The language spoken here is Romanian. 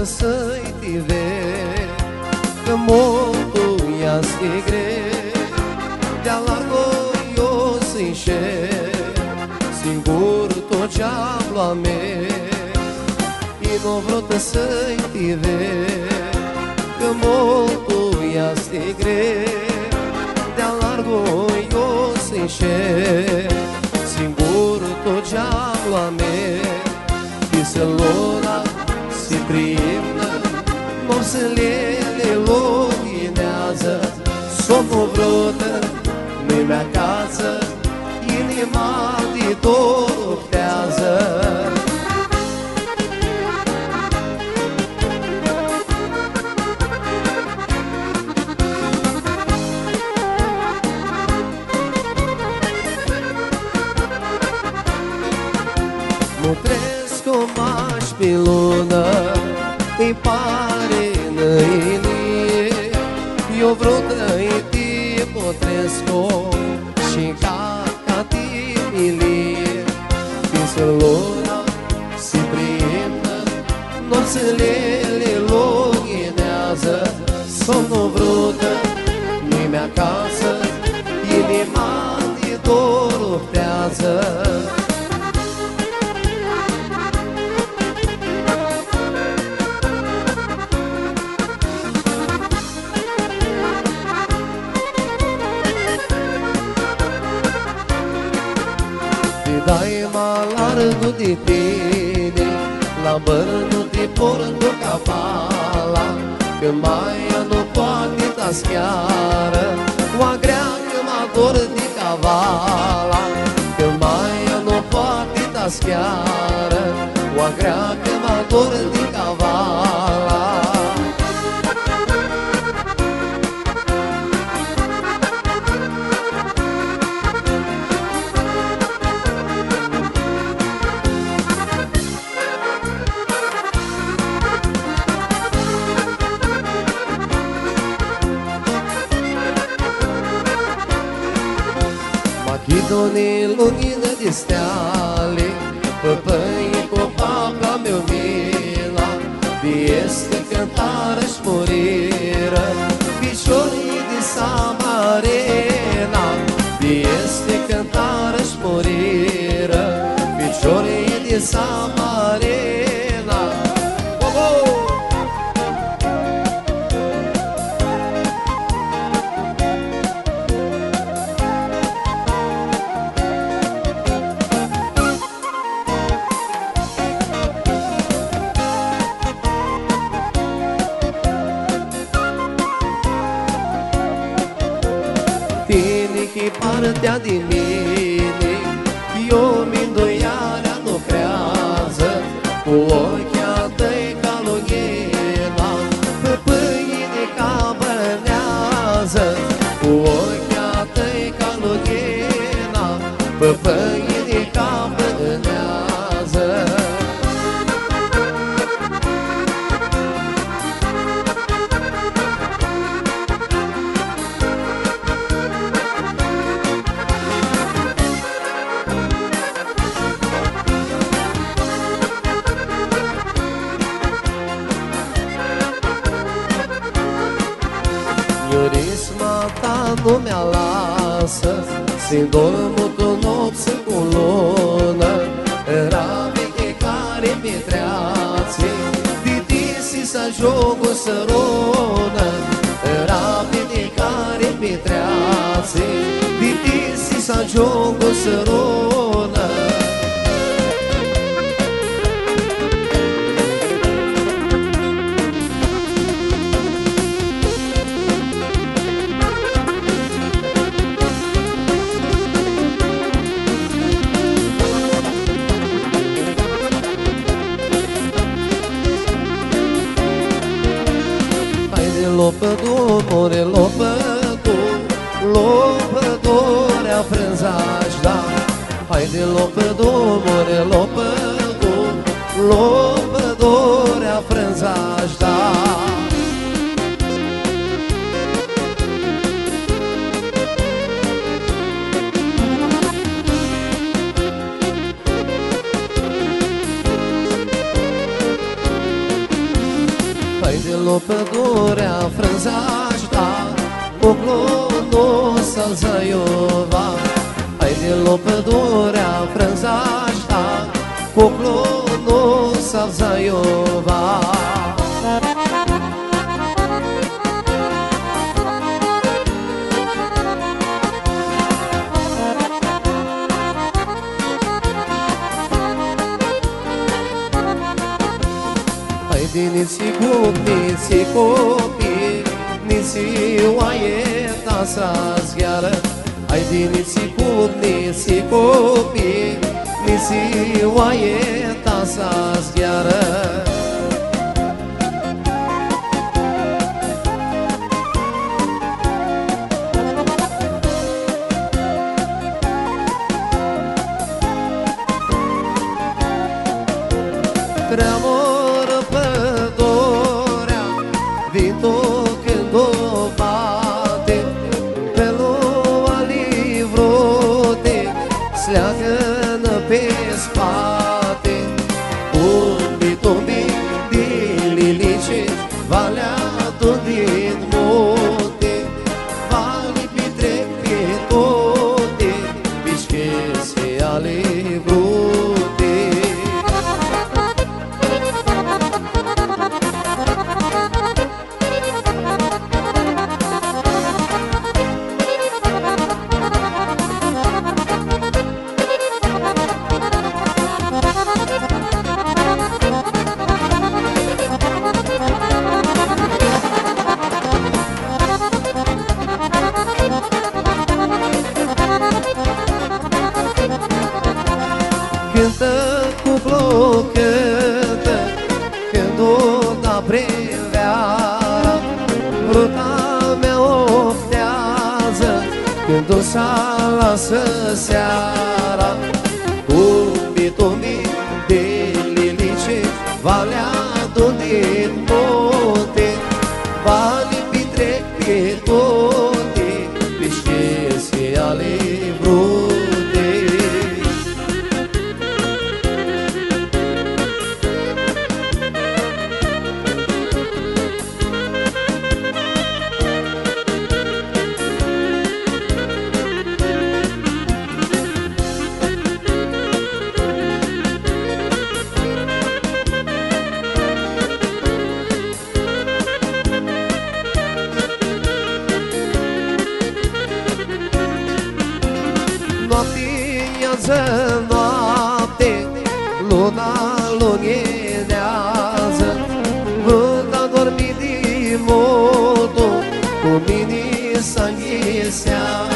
să-i tive, că molto ia stigre, de-a largo eu să-i singur tot ce-am luat me, e nu vrut să-i tive, că molto ia stigre, de-a largo eu să-i singur tot ce-am luat me, e să luna se priimnă, morselele luminează, somnul vrotă nu-i mea casă, inima de tot optează. Nu trăiesc o maș pe lună, îi pare năinie, eu vreo trăitie potresc-o și ca timilie. Fiind luna se priimnă, nopțelele lughinează, somnul vrută nu-i mea casă, inima de dor optează. Dai malarul de tine, la bărnul de portul capala, că maia nu poate ta schiară, oa grea că mă dor de cavala, că maia nu poate ta schiară, oa grea că mă dor de cavala. Ghidone lumină de steale, păpăi cu papa meu mila, este cântare-și muriră, piciorii de Samarena, este cântare-și muriră, piciorii de Samarena. Tine partea din mine, eu mi-ndoiarea nu crează, cu ochii tăi ca lughena, pe pâine ca bărnează, cu ochii tăi ca lughena, pe pâine ca bărnează. Iurisma ta nu mi-a lasă, se dormul cu nopți cu lună, era veche care petreație, ditisi să joc o sărună, era veche care petreație, ditisi să joc o sărună. Lopădore, lopădorea frânzași, da. Haide lopădore, lopădorea frânzași, da. lo pădurea frânzașta, cu clonul să-l zăiova. Haide lo pădurea frânzașta, cu clonul să-l zăiova. Nici copii, nici oaie ta să zgheară. Haide nici copii, nici oaie ta să zgheară. Treamoră pădurea, vin tu când o bate, pe lua livrote, sleagă-nă pe spate. Tumbi, tumbi, din lilice, valea tu din munte, vali pitrec pe toate, pișchese ale vrute. Cântă cuplu, cântă, când o da preveara, ruta mea oftează, când o să lasă seara. Tumbi, tumbi, de lilice, valea tu din munte, vali pitrec pe toate, pișchese ale vrute. Noapte, luna luminează, vânt a dormit din motul, cu mine s-a înghisează.